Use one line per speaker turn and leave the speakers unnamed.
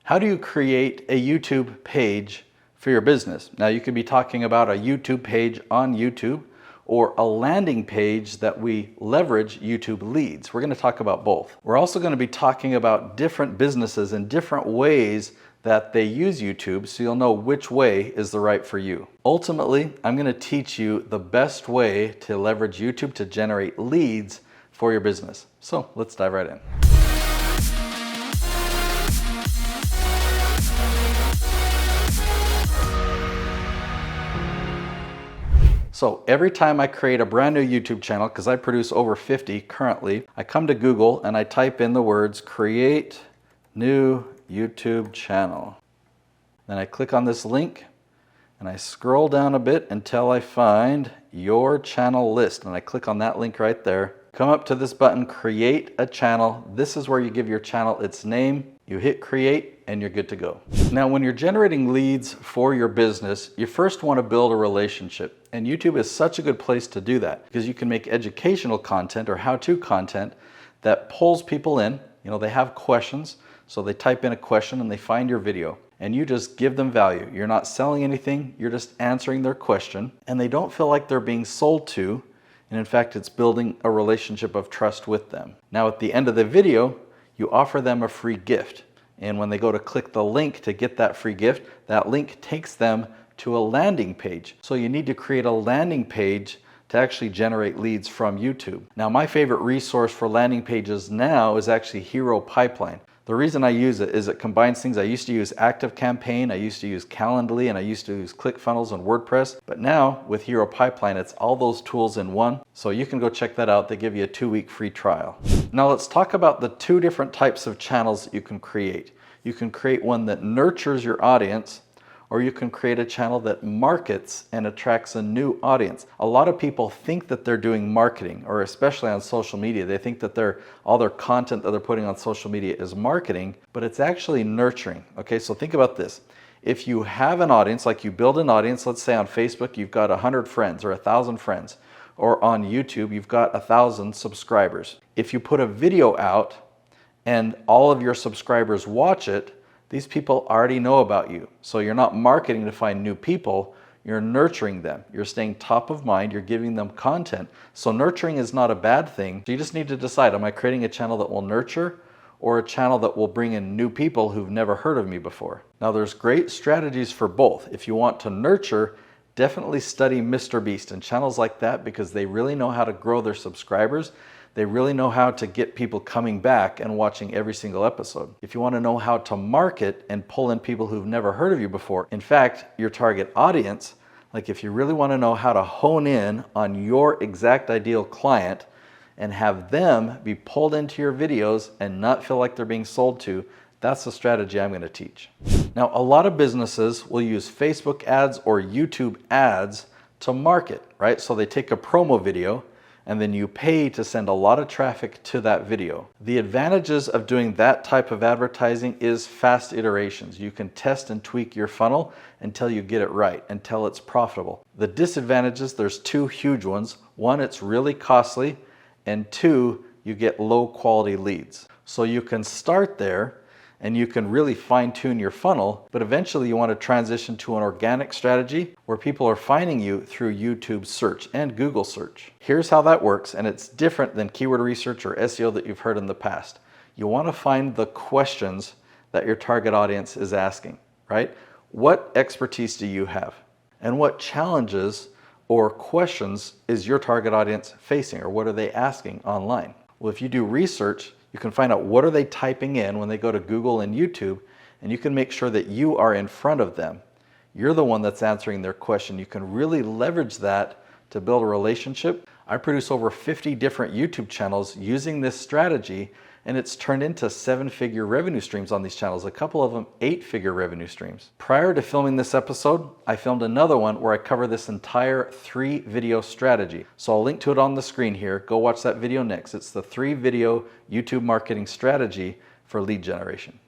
How do you create a YouTube page for your business? Now you could be talking about a YouTube page on YouTube or a landing page that we leverage YouTube leads. We're going to talk about both. We're also going to be talking about different businesses and different ways that they use YouTube so you'll know which way is the right for you. Ultimately, I'm going to teach you the best way to leverage YouTube to generate leads for your business. So let's dive right in. So every time I create a brand new YouTube channel, because I produce over 50 currently, I come to Google and I type in the words create new YouTube channel. Then I click on this link and I scroll down a bit until I find your channel list. And I click on that link right there. Come up to this button, create a channel. This is where you give your channel its name. You hit create and you're good to go. Now, when you're generating leads for your business, you first want to build a relationship. And YouTube is such a good place to do that because you can make educational content or how-to content that pulls people in. You know, they have questions, so they type in a question and they find your video. And you just give them value. You're not selling anything, you're just answering their question. And they don't feel like they're being sold to. And in fact, it's building a relationship of trust with them. Now, at the end of the video, you offer them a free gift. And when they go to click the link to get that free gift, that link takes them to a landing page. So you need to create a landing page to actually generate leads from YouTube. Now, my favorite resource for landing pages now is actually Hero Pipeline. The reason I use it is it combines things. I used to use ActiveCampaign, I used to use Calendly, and I used to use ClickFunnels and WordPress. But now with Hero Pipeline, it's all those tools in one. So you can go check that out. They give you a 2-week free trial. Now let's talk about the 2 different types of channels that you can create. You can create one that nurtures your audience, or you can create a channel that markets and attracts a new audience. A lot of people think that they're doing marketing, or especially on social media, they think that all their content that they're putting on social media is marketing, but it's actually nurturing. Okay, so think about this. If you have an audience, like you build an audience, let's say on Facebook, you've got 100 friends or 1,000 friends, or on YouTube, you've got 1,000 subscribers. If you put a video out and all of your subscribers watch it, these people already know about you. So you're not marketing to find new people, you're nurturing them. You're staying top of mind, you're giving them content. So nurturing is not a bad thing. You just need to decide, am I creating a channel that will nurture or a channel that will bring in new people who've never heard of me before? Now there's great strategies for both. If you want to nurture, definitely study Mr. Beast and channels like that because they really know how to grow their subscribers. They really know how to get people coming back and watching every single episode. If you want to know how to market and pull in people who've never heard of you before, in fact, your target audience, like if you really want to know how to hone in on your exact ideal client and have them be pulled into your videos and not feel like they're being sold to, that's the strategy I'm going to teach. Now, a lot of businesses will use Facebook ads or YouTube ads to market, right? So they take a promo video and then you pay to send a lot of traffic to that video. The advantages of doing that type of advertising is fast iterations. You can test and tweak your funnel until you get it right, until it's profitable. The disadvantages, there's 2 huge ones. 1, it's really costly, and 2, you get low quality leads. So you can start there and you can really fine-tune your funnel, but eventually you want to transition to an organic strategy where people are finding you through YouTube search and Google search. Here's how that works, and it's different than keyword research or SEO that you've heard in the past. You want to find the questions that your target audience is asking, right? What expertise do you have? And what challenges or questions is your target audience facing, or what are they asking online? Well, if you do research, you can find out what are they typing in when they go to Google and YouTube, and you can make sure that you are in front of them. You're the one that's answering their question. You can really leverage that to build a relationship. I produce over 50 different YouTube channels using this strategy, and it's turned into 7-figure revenue streams on these channels, a couple of them 8-figure revenue streams. Prior to filming this episode, I filmed another one where I cover this entire 3-video strategy. So I'll link to it on the screen here. Go watch that video next. It's the 3-video YouTube marketing strategy for lead generation.